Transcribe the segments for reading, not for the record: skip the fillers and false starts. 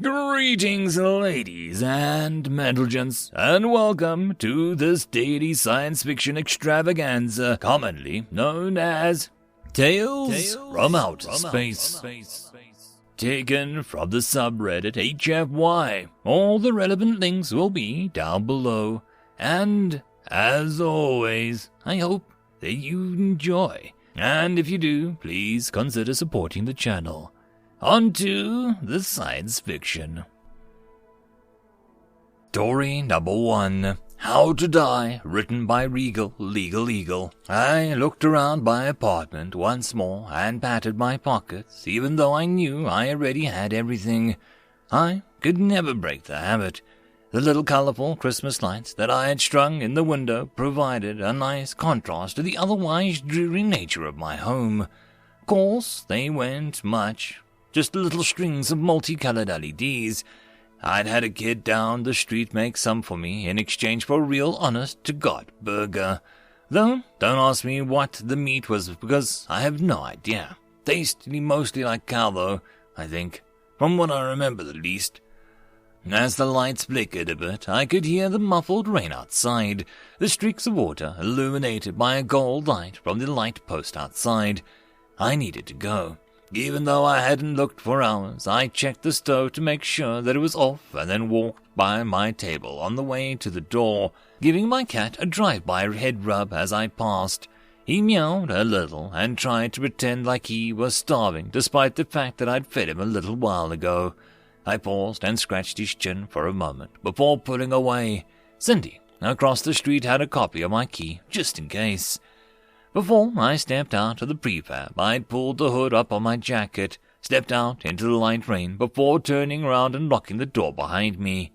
Greetings, ladies and gents, and welcome to this daily science fiction extravaganza, commonly known as Tales from Outer Space. Taken from the subreddit HFY. All the relevant links will be down below. And, as always, I hope that you enjoy. And if you do, please consider supporting the channel. On to the science fiction. Story number 1. How to Die, written by RegalLegalEagle. I looked around my apartment once more and patted my pockets, even though I knew I already had everything. I could never break the habit. The little colorful Christmas lights that I had strung in the window provided a nice contrast to the otherwise dreary nature of my home. Of course, they weren't much. Just little strings of multicolored LEDs. I'd had a kid down the street make some for me in exchange for a real honest-to-God burger. Though, don't ask me what the meat was because I have no idea. Tasted mostly like cow though, I think. From what I remember at least. As the lights flickered a bit, I could hear the muffled rain outside, the streaks of water illuminated by a gold light from the light post outside. I needed to go. Even though I hadn't looked for hours, I checked the stove to make sure that it was off and then walked by my table on the way to the door, giving my cat a drive-by head rub as I passed. He meowed a little and tried to pretend like he was starving despite the fact that I'd fed him a little while ago. I paused and scratched his chin for a moment before pulling away. Cindy, across the street, had a copy of my key, just in case. Before I stepped out of the prefab, I'd pulled the hood up on my jacket, stepped out into the light rain before turning around and locking the door behind me.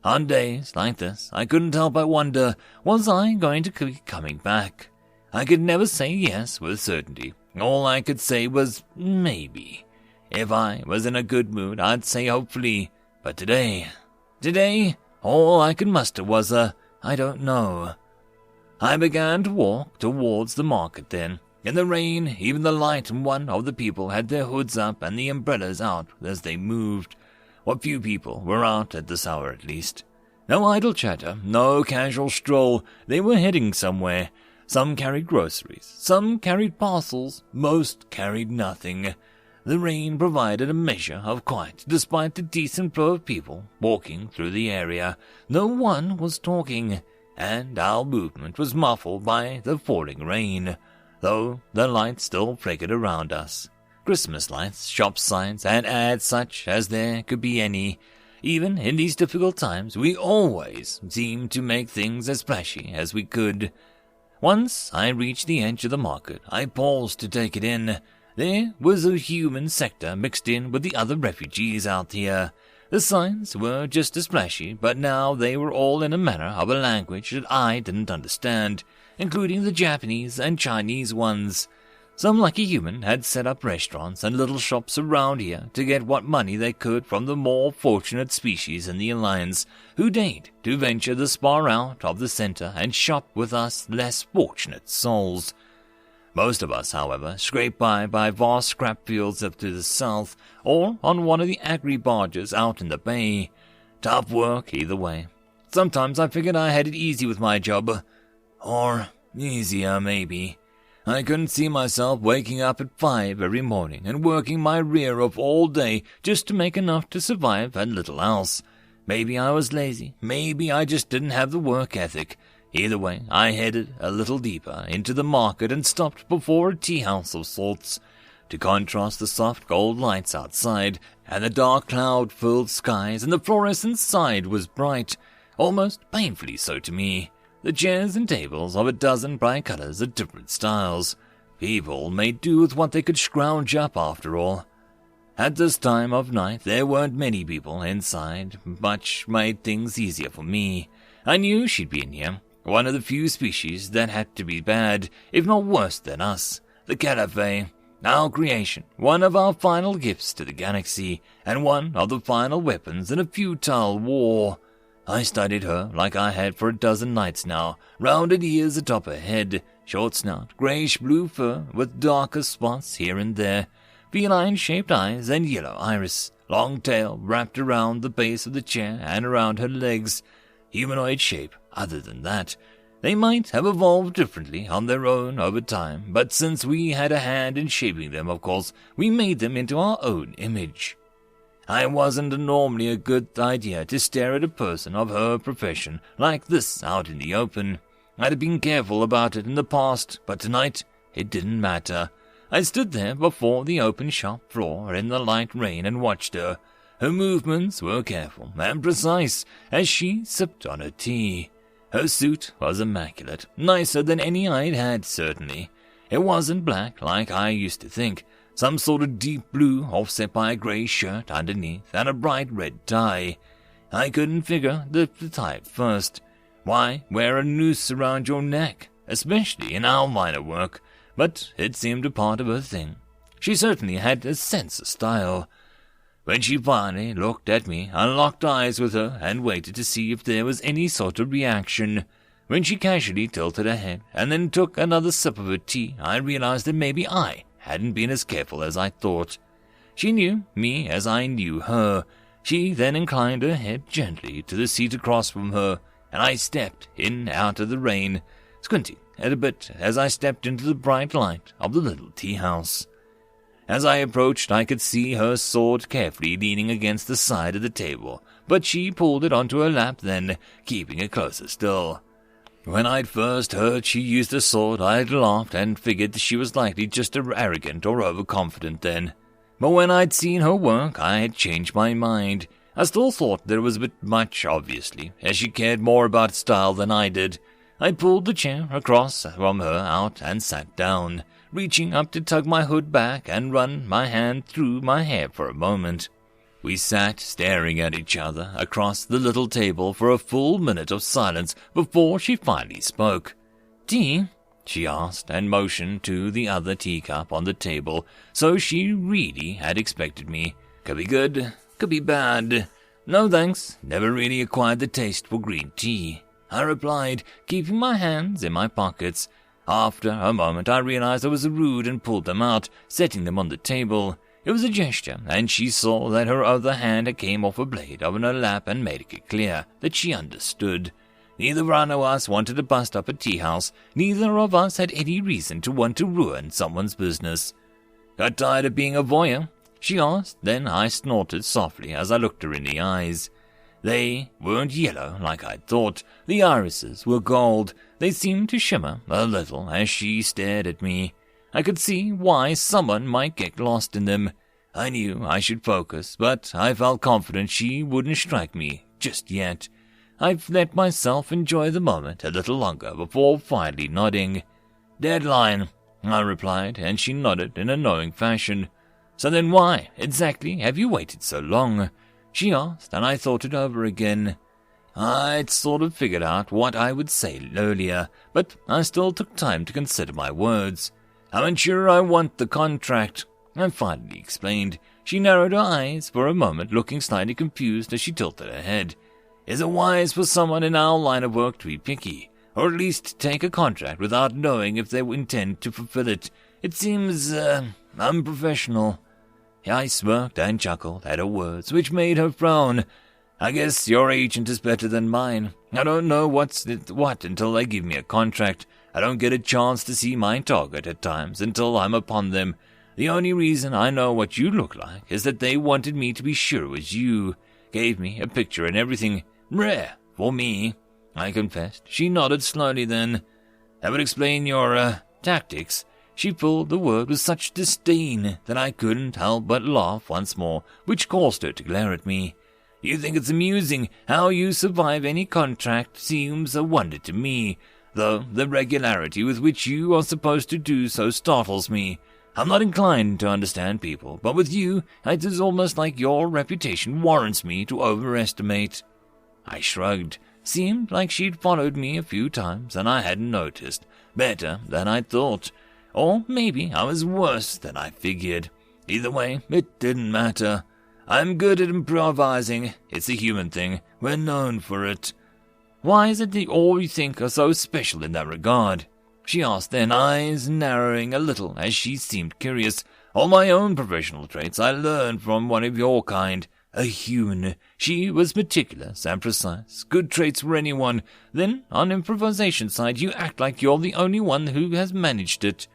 On days like this, I couldn't help but wonder, was I going to be coming back? I could never say yes with certainty. All I could say was maybe. If I was in a good mood, I'd say hopefully. But today, all I could muster was a I don't know. I began to walk towards the market then. In the rain, even the light and one of the people had their hoods up and the umbrellas out as they moved. What few people were out at this hour at least. No idle chatter, no casual stroll. They were heading somewhere. Some carried groceries, some carried parcels, most carried nothing. The rain provided a measure of quiet despite the decent flow of people walking through the area. No one was talking. And our movement was muffled by the falling rain, though the lights still flickered around us. Christmas lights, shop signs, and ads such as there could be any. Even in these difficult times, we always seemed to make things as flashy as we could. Once I reached the edge of the market, I paused to take it in. There was a human sector mixed in with the other refugees out here. The signs were just as flashy, but now they were all in a manner of a language that I didn't understand, including the Japanese and Chinese ones. Some lucky human had set up restaurants and little shops around here to get what money they could from the more fortunate species in the Alliance, who deigned to venture this far out of the center and shop with us less fortunate souls. Most of us, however, scraped by vast scrap fields up to the south, or on one of the agri-barges out in the bay. Tough work either way. Sometimes I figured I had it easy with my job. Or easier, maybe. I couldn't see myself waking up at 5 every morning and working my rear off all day just to make enough to survive and little else. Maybe I was lazy. Maybe I just didn't have the work ethic. Either way, I headed a little deeper into the market and stopped before a tea house of sorts. To contrast the soft gold lights outside and the dark cloud-filled skies, and the fluorescent side was bright, almost painfully so to me. The chairs and tables of a dozen bright colors of different styles. People made do with what they could scrounge up after all. At this time of night, there weren't many people inside, which made things easier for me. I knew she'd be in here. One of the few species that had to be bad, if not worse than us. The Scifi, our creation, one of our final gifts to the galaxy, and one of the final weapons in a futile war. I studied her like I had for a dozen nights now, rounded ears atop her head, short snout, greyish-blue fur with darker spots here and there. feline-shaped eyes and yellow iris, long tail wrapped around the base of the chair and around her legs. Humanoid shape. Other than that, they might have evolved differently on their own over time, but since we had a hand in shaping them, of course, we made them into our own image. I wasn't normally a good idea to stare at a person of her profession like this out in the open. I'd have been careful about it in the past, but tonight it didn't matter. I stood there before the open shop floor in the light rain and watched her. Her movements were careful and precise as she sipped on her tea. Her suit was immaculate, nicer than any I'd had, certainly. It wasn't black like I used to think, some sort of deep blue offset by a grey shirt underneath and a bright red tie. I couldn't figure the type first. Why wear a noose around your neck, especially in our line of work? But it seemed a part of her thing. She certainly had a sense of style. When she finally looked at me, I locked eyes with her and waited to see if there was any sort of reaction. When she casually tilted her head and then took another sip of her tea, I realized that maybe I hadn't been as careful as I thought. She knew me as I knew her. She then inclined her head gently to the seat across from her, and I stepped in out of the rain, squinting a bit as I stepped into the bright light of the little tea house. As I approached, I could see her sword carefully leaning against the side of the table, but she pulled it onto her lap then, keeping it closer still. When I'd first heard she used a sword, I'd laughed and figured that she was likely just arrogant or overconfident then. But when I'd seen her work, I had changed my mind. I still thought there was a bit much, obviously, as she cared more about style than I did. I pulled the chair across from her out and sat down, reaching up to tug my hood back and run my hand through my hair for a moment. We sat staring at each other across the little table for a full minute of silence before she finally spoke. "Tea?" she asked, and motioned to the other teacup on the table, so she really had expected me. Could be good, could be bad. "No thanks, never really acquired the taste for green tea," I replied, keeping my hands in my pockets. After a moment I realized I was rude and pulled them out, setting them on the table. It was a gesture, and she saw that her other hand came off a blade over her lap and made it clear that she understood. Neither one of us wanted to bust up a tea house. Neither of us had any reason to want to ruin someone's business. "Got tired of being a voyeur?" she asked. Then I snorted softly as I looked her in the eyes. They weren't yellow like I'd thought. The irises were gold. They seemed to shimmer a little as she stared at me. I could see why someone might get lost in them. I knew I should focus, but I felt confident she wouldn't strike me just yet. I let myself enjoy the moment a little longer before finally nodding. "Deadline," I replied, and she nodded in a knowing fashion. "So then why, exactly, have you waited so long?" she asked, and I thought it over again. I'd sort of figured out what I would say earlier, but I still took time to consider my words. "I'm unsure I want the contract," I finally explained. She narrowed her eyes for a moment, looking slightly confused as she tilted her head. "Is it wise for someone in our line of work to be picky, or at least take a contract without knowing if they intend to fulfill it? It seems, unprofessional." I smirked and chuckled at her words, which made her frown. "I guess your agent is better than mine. I don't know what until they give me a contract. I don't get a chance to see my target at times until I'm upon them. The only reason I know what you look like is that they wanted me to be sure it was you. Gave me a picture and everything. Rare for me," I confessed. She nodded slowly then. "That would explain your, tactics." She pulled the word with such disdain that I couldn't help but laugh once more, which caused her to glare at me. "You think it's amusing how you survive any contract seems a wonder to me, though the regularity with which you are supposed to do so startles me. I'm not inclined to understand people, but with you, it is almost like your reputation warrants me to overestimate." I shrugged. Seemed like she'd followed me a few times, and I hadn't noticed. Better than I thought. Or maybe I was worse than I figured. Either way, it didn't matter. I'm good at improvising. It's a human thing. We're known for it. "Why is it that all you think are so special in that regard?" she asked then, eyes narrowing a little as she seemed curious. All my own professional traits I learned from one of your kind, a human. She was meticulous and precise, good traits for anyone. Then, on improvisation side, you act like you're the only one who has managed it.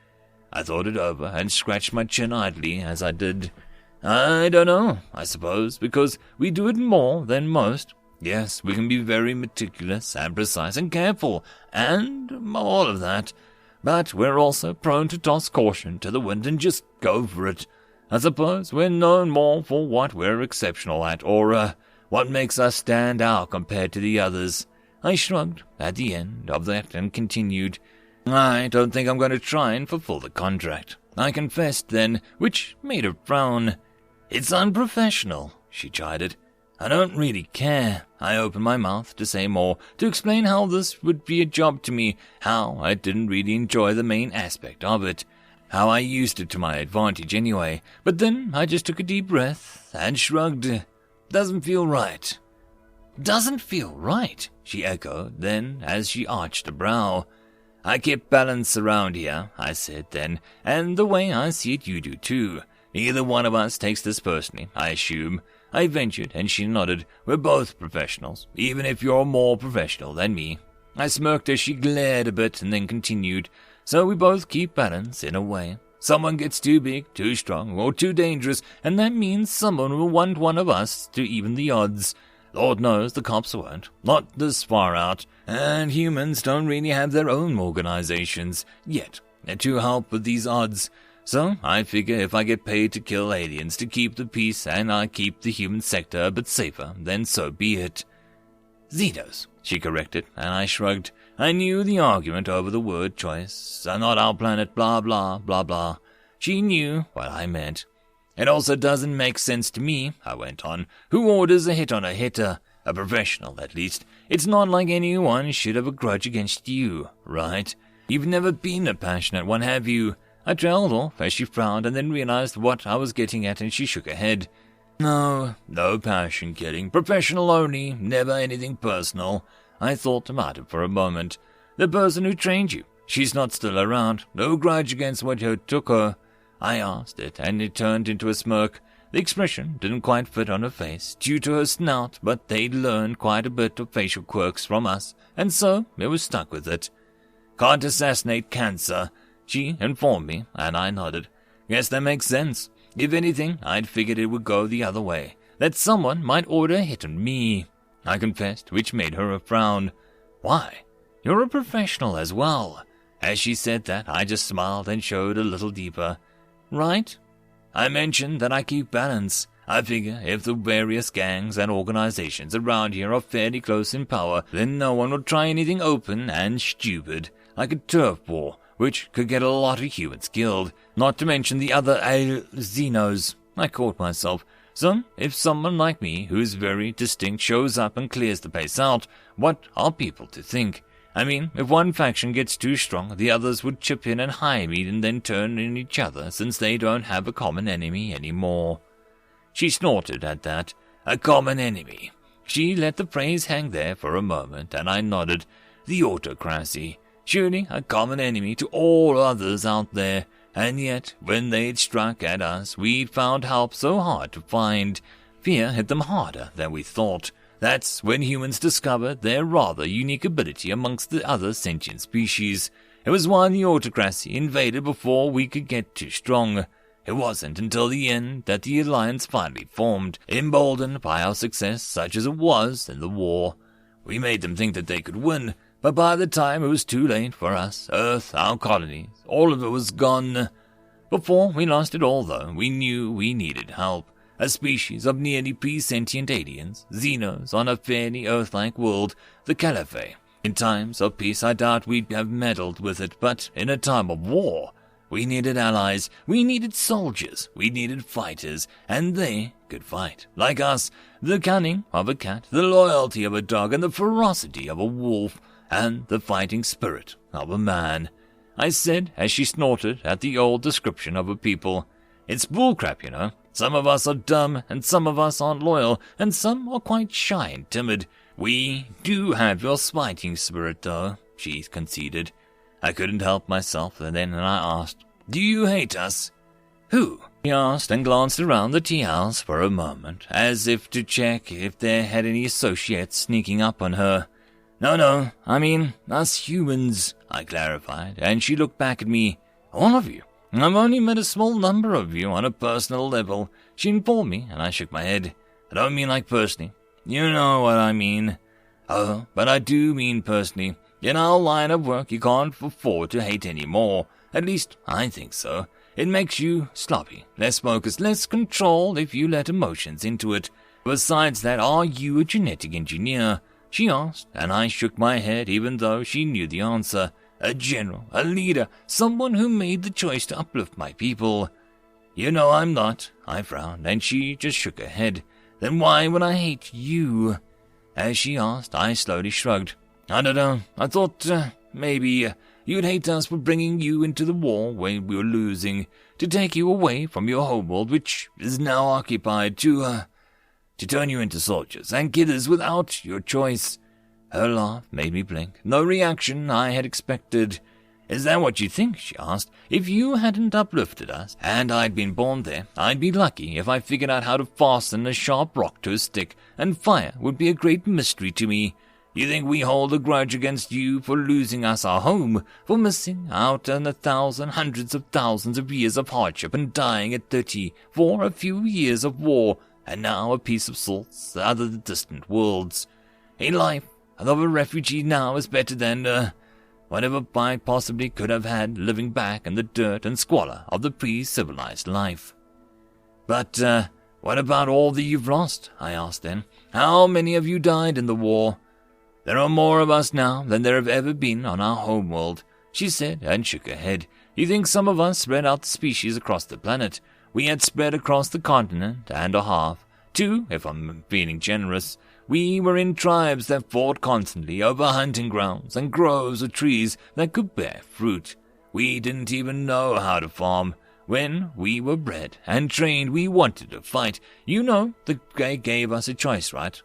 I thought it over and scratched my chin idly as I did. I don't know, I suppose, because we do it more than most. Yes, we can be very meticulous and precise and careful, and all of that. But we're also prone to toss caution to the wind and just go for it. I suppose we're known more for what we're exceptional at, or what makes us stand out compared to the others. I shrugged at the end of that and continued. I don't think I'm going to try and fulfill the contract. I confessed then, which made her frown. It's unprofessional, she chided. I don't really care. I opened my mouth to say more, to explain how this would be a job to me, how I didn't really enjoy the main aspect of it, how I used it to my advantage anyway, but then I just took a deep breath and shrugged. Doesn't feel right. Doesn't feel right, she echoed then as she arched a brow. I keep balance around here, I said then, and the way I see it you do too. Neither one of us takes this personally, I assume. I ventured, and she nodded. We're both professionals, even if you're more professional than me. I smirked as she glared a bit and then continued. So we both keep balance, in a way. Someone gets too big, too strong, or too dangerous, and that means someone will want one of us to even the odds. Lord knows the cops won't, not this far out, and humans don't really have their own organizations, yet, to help with these odds. So I figure if I get paid to kill aliens to keep the peace and I keep the human sector a bit safer, then so be it. Xenos, she corrected, and I shrugged. I knew the argument over the word choice. Not our planet, blah, blah, blah, blah. She knew what I meant. It also doesn't make sense to me, I went on. Who orders a hit on a hitter? A professional, at least. It's not like anyone should have a grudge against you, right? You've never been a passionate one, have you? I trailed off as she frowned and then realized what I was getting at and she shook her head. No passion killing. Professional only, never anything personal. I thought about it for a moment. The person who trained you, she's not still around. No grudge against what you took her. I asked it and it turned into a smirk. The expression didn't quite fit on her face due to her snout, but they'd learned quite a bit of facial quirks from us, and so it was stuck with it. Can't assassinate cancer, she informed me, and I nodded. Guess that makes sense. If anything, I'd figured it would go the other way, that someone might order a hit on me, I confessed, which made her a frown. Why? You're a professional as well. As she said that, I just smiled and showed a little deeper. Right? I mentioned that I keep balance. I figure if the various gangs and organizations around here are fairly close in power, then no one will try anything open and stupid, like a turf war, which could get a lot of humans killed, not to mention the other Xenos. I caught myself. So, if someone like me, who's very distinct, shows up and clears the place out, what are people to think? I mean, if one faction gets too strong, the others would chip in and hire me and then turn on each other, since they don't have a common enemy anymore. She snorted at that. A common enemy. She let the phrase hang there for a moment, and I nodded. The autocracy. Surely a common enemy to all others out there. And yet, when they'd struck at us, we'd found help so hard to find. Fear hit them harder than we thought. That's when humans discovered their rather unique ability amongst the other sentient species. It was why the autocracy invaded before we could get too strong. It wasn't until the end that the alliance finally formed, emboldened by our success such as it was in the war. We made them think that they could win, but by the time it was too late for us, Earth, our colonies, all of it was gone. Before we lost it all, though, we knew we needed help. A species of nearly pre-sentient aliens, Xenos, on a fairly Earth-like world, the Sci-Fi. In times of peace, I doubt we'd have meddled with it, but in a time of war, we needed allies, we needed soldiers, we needed fighters, and they could fight. Like us, the cunning of a cat, the loyalty of a dog, and the ferocity of a wolf, and the fighting spirit of a man. I said as she snorted at the old description of a people. It's bullcrap, you know. Some of us are dumb, and some of us aren't loyal, and some are quite shy and timid. We do have your fighting spirit, though, she conceded. I couldn't help myself, and then I asked, Do you hate us? Who? He asked and glanced around the tea house for a moment, as if to check if there had any associates sneaking up on her. No, I mean us humans, I clarified, and she looked back at me. All of you. I've only met a small number of you on a personal level, she informed me, and I shook my head. I don't mean like personally. You know what I mean. Oh, but I do mean personally. In our line of work, you can't afford to hate any more. At least, I think so. It makes you sloppy, less focused, less controlled if you let emotions into it. Besides that, are you a genetic engineer? She asked, and I shook my head even though she knew the answer. A general, a leader, someone who made the choice to uplift my people. You know I'm not, I frowned, and she just shook her head. Then why would I hate you? As she asked, I slowly shrugged. I don't know, I thought maybe you'd hate us for bringing you into the war when we were losing, to take you away from your homeworld, which is now occupied, to turn you into soldiers and killers without your choice. Her laugh made me blink. No reaction I had expected. Is that what you think? She asked. If you hadn't uplifted us, and I'd been born there, I'd be lucky if I figured out how to fasten a sharp rock to a stick, and fire would be a great mystery to me. You think we hold a grudge against you for losing us our home, for missing out on hundreds of thousands of years of hardship and dying at 30 for a few years of war, and now a piece of salt out of the distant worlds. A life of a refugee now is better than, whatever I possibly could have had living back in the dirt and squalor of the pre-civilized life. But, what about all that you've lost? I asked then. How many of you died in the war? There are more of us now than there have ever been on our homeworld, she said and shook her head. You think some of us spread out the species across the planet? We had spread across the continent and a half. 2, if I'm feeling generous. We were in tribes that fought constantly over hunting grounds and groves of trees that could bear fruit. We didn't even know how to farm. When we were bred and trained, we wanted to fight. You know, they gave us a choice, right?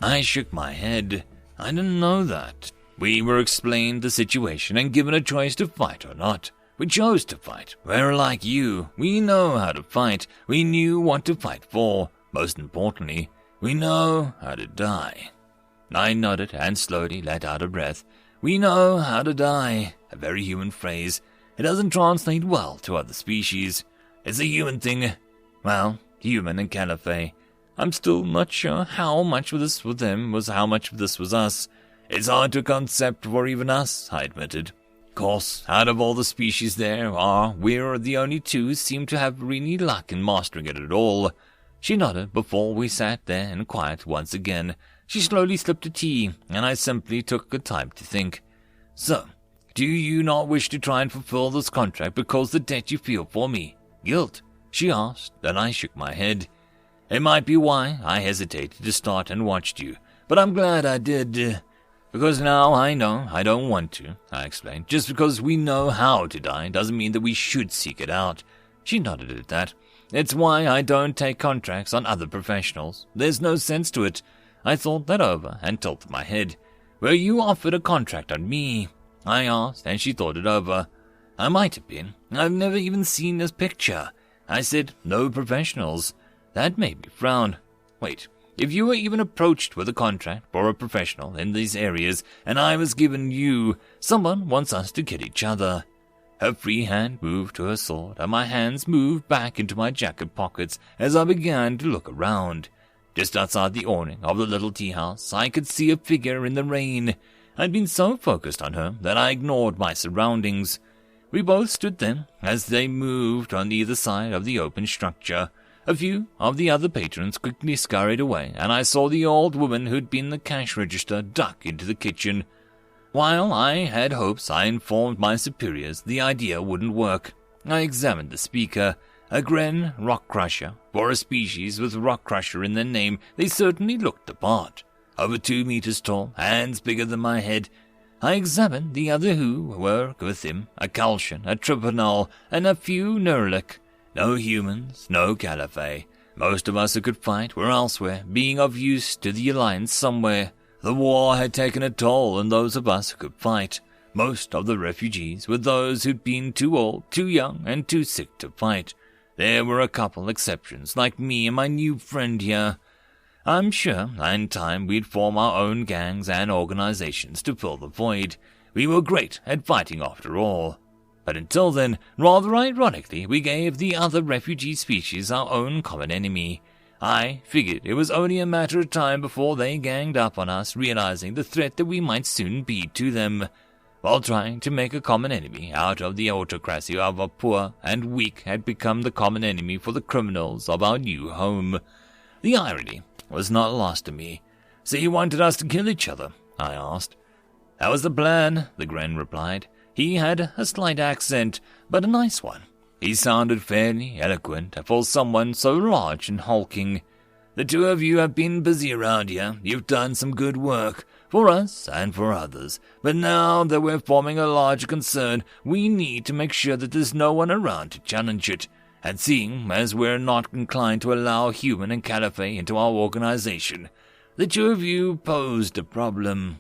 I shook my head. I didn't know that. We were explained the situation and given a choice to fight or not. We chose to fight. We're like you. We know how to fight. We knew what to fight for. Most importantly, we know how to die. I nodded and slowly let out a breath. We know how to die. A very human phrase. It doesn't translate well to other species. It's a human thing. Well, human and Sci-Fi. I'm still not sure how much of this with them was how much of this was us. It's hard to concept for even us, I admitted. Of course, out of all the species there are, we're the only two who seem to have really luck in mastering it at all. She nodded before we sat there in quiet once again. She slowly slipped a tea, and I simply took the time to think. So, do you not wish to try and fulfill this contract because the debt you feel for me? Guilt? She asked, and I shook my head. It might be why I hesitated to start and watched you, but I'm glad I did. Because now I know I don't want to, I explained. Just because we know how to die doesn't mean that we should seek it out. She nodded at that. It's why I don't take contracts on other professionals. There's no sense to it. I thought that over and tilted my head. Were you offered a contract on me? I asked, and she thought it over. I might have been. I've never even seen this picture. I said, no professionals. That made me frown. Wait, if you were even approached with a contract for a professional in these areas, and I was given you, someone wants us to kill each other. Her free hand moved to her sword, and my hands moved back into my jacket pockets as I began to look around. Just outside the awning of the little tea house, I could see a figure in the rain. I'd been so focused on her that I ignored my surroundings. We both stood then, as they moved on either side of the open structure. A few of the other patrons quickly scurried away, and I saw the old woman who'd been the cash register duck into the kitchen. While I had hopes, I informed my superiors the idea wouldn't work. I examined the speaker, a Gren rock crusher. For a species with rock crusher in their name, they certainly looked the part. Over 2 meters tall, hands bigger than my head. I examined the other who were with him, a Kalshan, a Tribunal, and a few Nurlik. No humans, no Sci-Fi. Most of us who could fight were elsewhere, being of use to the Alliance somewhere. The war had taken a toll on those of us who could fight. Most of the refugees were those who'd been too old, too young, and too sick to fight. There were a couple exceptions, like me and my new friend here. I'm sure in time we'd form our own gangs and organizations to fill the void. We were great at fighting after all. But until then, rather ironically, we gave the other refugee species our own common enemy. I figured it was only a matter of time before they ganged up on us, realizing the threat that we might soon be to them. While trying to make a common enemy out of the autocracy of our poor and weak had become the common enemy for the criminals of our new home. The irony was not lost to me. So you wanted us to kill each other? I asked. That was the plan, the Gren replied. He had a slight accent, but a nice one. He sounded fairly eloquent for someone so large and hulking. The two of you have been busy around here. You've done some good work, for us and for others. But now that we're forming a larger concern, we need to make sure that there's no one around to challenge it. And seeing as we're not inclined to allow Human and Caliphate into our organization, the two of you posed a problem.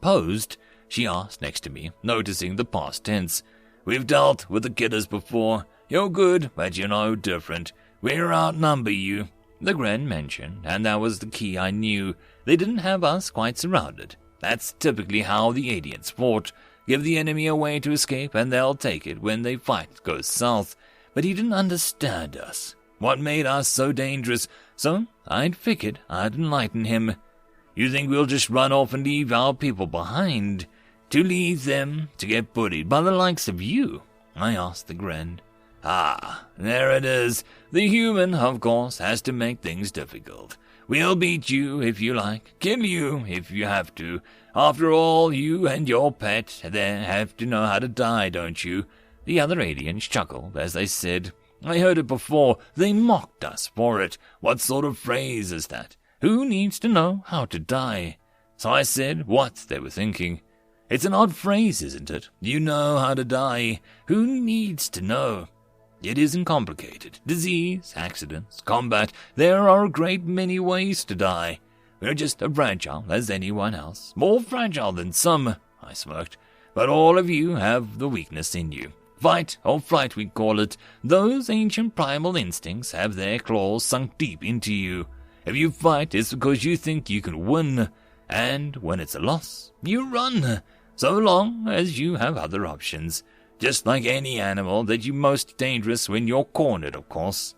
Posed? She asked next to me, noticing the past tense. We've dealt with the killers before. You're good, but you're no different. We're outnumber you, the Gren mentioned, and that was the key I knew. They didn't have us quite surrounded. That's typically how the aliens fought. Give the enemy a way to escape, and they'll take it when they fight goes south. But he didn't understand us. What made us so dangerous? So I'd figured I'd enlighten him. You think we'll just run off and leave our people behind? To leave them to get bullied by the likes of you? I asked the Gren. Ah, there it is. The Human, of course, has to make things difficult. We'll beat you if you like, kill you if you have to. After all, you and your pet there have to know how to die, don't you? The other aliens chuckled as they said, I heard it before. They mocked us for it. What sort of phrase is that? Who needs to know how to die? So I said what they were thinking. It's an odd phrase, isn't it? You know how to die. Who needs to know? It isn't complicated. Disease, accidents, combat, there are a great many ways to die. We're just as fragile as anyone else. More fragile than some, I smirked. But all of you have the weakness in you. Fight or flight, we call it. Those ancient primal instincts have their claws sunk deep into you. If you fight, it's because you think you can win. And when it's a loss, you run. So long as you have other options. Just like any animal that you're most dangerous when you're cornered, of course.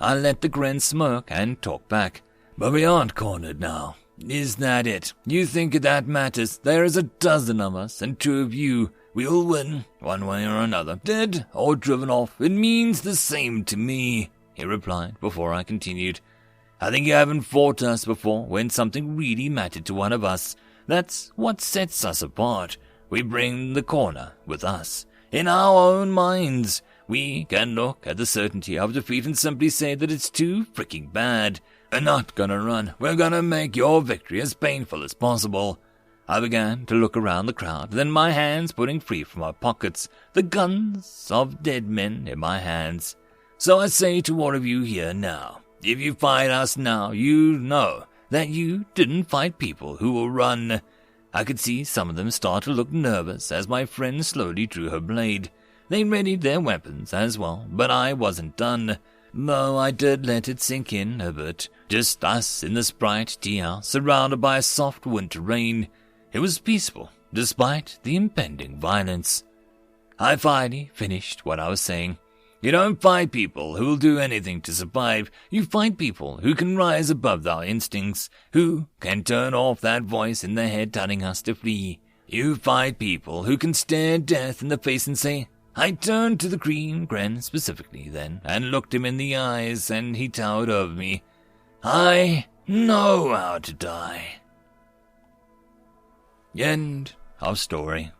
I let the Gren smirk and talk back. But we aren't cornered now. Is that it? You think that matters? There's a dozen of us and two of you. We'll win, one way or another. Dead or driven off, it means the same to me, he replied before I continued. I think you haven't fought us before when something really mattered to one of us. That's what sets us apart. We bring the corner with us. In our own minds, we can look at the certainty of defeat and simply say that it's too freaking bad. We're not gonna run. We're gonna make your victory as painful as possible. I began to look around the crowd, then my hands putting free from my pockets, the guns of dead men in my hands. So I say to all of you here now, if you fight us now, you know that you didn't fight people who will run. I could see some of them start to look nervous as my friend slowly drew her blade. They readied their weapons as well, but I wasn't done. Though I did let it sink in a bit. Just us in this bright tea house, surrounded by a soft winter rain. It was peaceful, despite the impending violence. I finally finished what I was saying. You don't fight people who will do anything to survive. You fight people who can rise above their instincts, who can turn off that voice in their head telling us to flee. You fight people who can stare death in the face and say, I turned to the Green Gren specifically then, and looked him in the eyes, and he towered over me. I know how to die. End of story.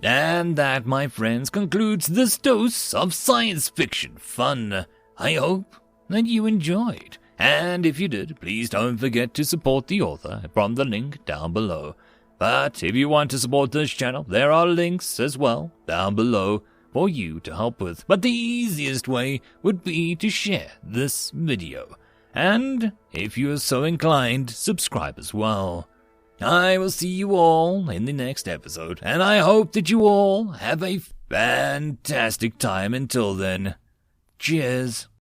And that, my friends, concludes this dose of science fiction fun. I hope that you enjoyed. And if you did, please don't forget to support the author from the link down below. But if you want to support this channel, there are links as well down below for you to help with. But the easiest way would be to share this video. And if you are so inclined, subscribe as well. I will see you all in the next episode, and I hope that you all have a Fantastic time until then. Cheers.